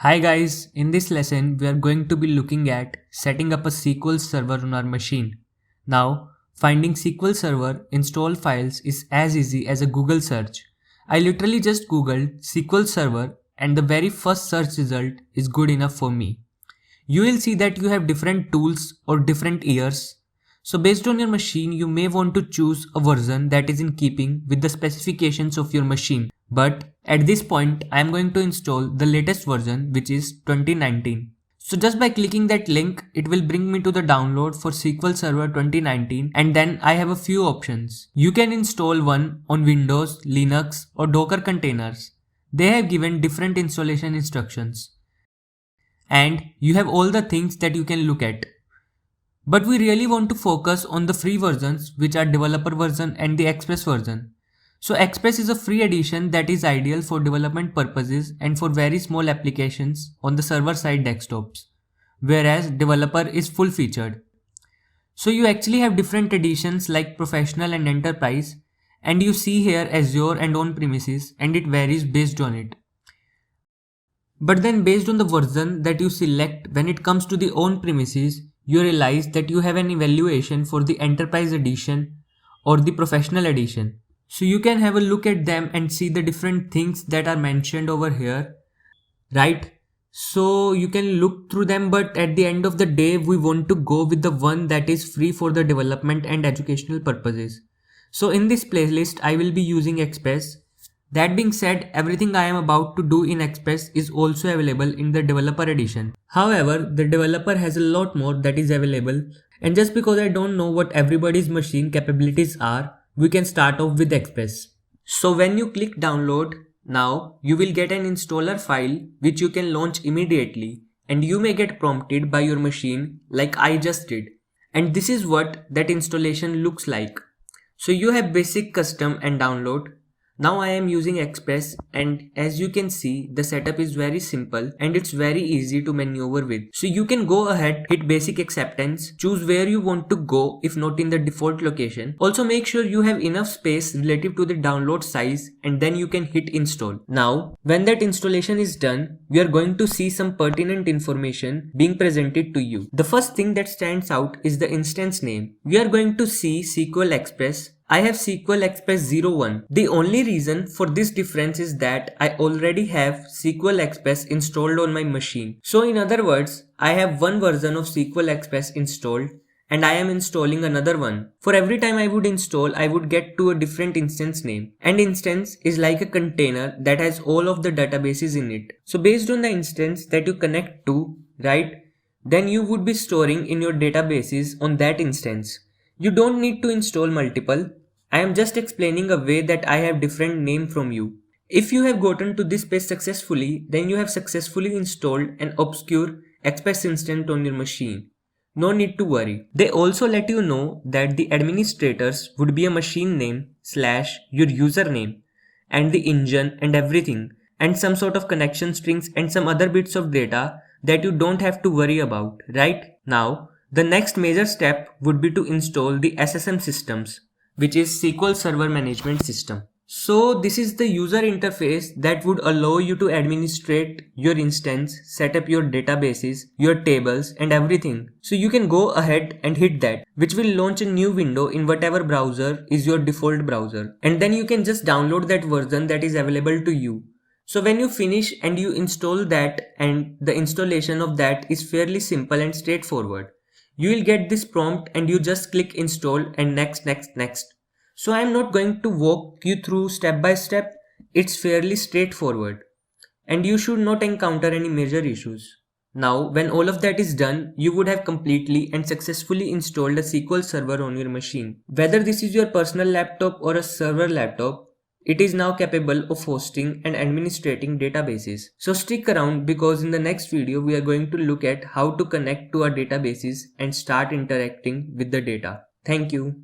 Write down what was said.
Hi guys, in this lesson we are going to be looking at setting up a SQL server on our machine. Now, finding SQL Server install files is as easy as a Google search. I literally just googled SQL Server and the very first search result is good enough for me. You will see that you have different tools or different years. So based on your machine, you may want to choose a version that is in keeping with the specifications of your machine. But at this point, I am going to install the latest version, which is 2019. So just by clicking that link, it will bring me to the download for SQL Server 2019, and then I have a few options. You can install one on Windows, Linux or Docker containers. They have given different installation instructions. And you have all the things that you can look at. But we really want to focus on the free versions, which are developer version and the Express version. So Express is a free edition that is ideal for development purposes and for very small applications on the server side desktops, whereas developer is full featured. So you actually have different editions like professional and enterprise, and you see here Azure and on premises, and it varies based on it. But then based on the version that you select when it comes to the on premises, you realize that you have an evaluation for the enterprise edition or the professional edition. So you can have a look at them and see the different things that are mentioned over here, right? So you can look through them, but at the end of the day, we want to go with the one that is free for the development and educational purposes. So in this playlist, I will be using Express. That being said, everything I am about to do in Express is also available in the developer edition. However, the developer has a lot more that is available, and just because I don't know what everybody's machine capabilities are, we can start off with Express. So when you click download, now you will get an installer file which you can launch immediately, and you may get prompted by your machine like I just did. And this is what that installation looks like. So you have basic, custom and download. Now I am using Express, and as you can see, the setup is very simple and it's very easy to maneuver with. So you can go ahead, hit basic acceptance, choose where you want to go if not in the default location. Also make sure you have enough space relative to the download size, and then you can hit install. Now, when that installation is done, we are going to see some pertinent information being presented to you. The first thing that stands out is the instance name. We are going to see SQL Express. I have SQL Express 01. The only reason for this difference is that I already have SQL Express installed on my machine. So in other words, I have one version of SQL Express installed and I am installing another one. For every time I would install, I would get to a different instance name. And instance is like a container that has all of the databases in it. So based on the instance that you connect to, right, then you would be storing in your databases on that instance. You don't need to install multiple. I am just explaining a way that I have different name from you. If you have gotten to this page successfully, then you have successfully installed an obscure Express instance on your machine. No need to worry. They also let you know that the administrators would be a machine name / your username and the engine and everything, and some sort of connection strings and some other bits of data that you don't have to worry about, right? Now, the next major step would be to install the SSM systems, which is SQL Server Management System. So this is the user interface that would allow you to administrate your instance, set up your databases, your tables and everything. So you can go ahead and hit that, which will launch a new window in whatever browser is your default browser. And then you can just download that version that is available to you. So when you finish and you install that, and the installation of that is fairly simple and straightforward. You will get this prompt and you just click install and next. So I am not going to walk you through step by step. It's fairly straightforward and you should not encounter any major issues. Now, when all of that is done, you would have completely and successfully installed a SQL Server on your machine. Whether this is your personal laptop or a server laptop, it is now capable of hosting and administrating databases. So stick around, because in the next video we are going to look at how to connect to our databases and start interacting with the data. Thank you.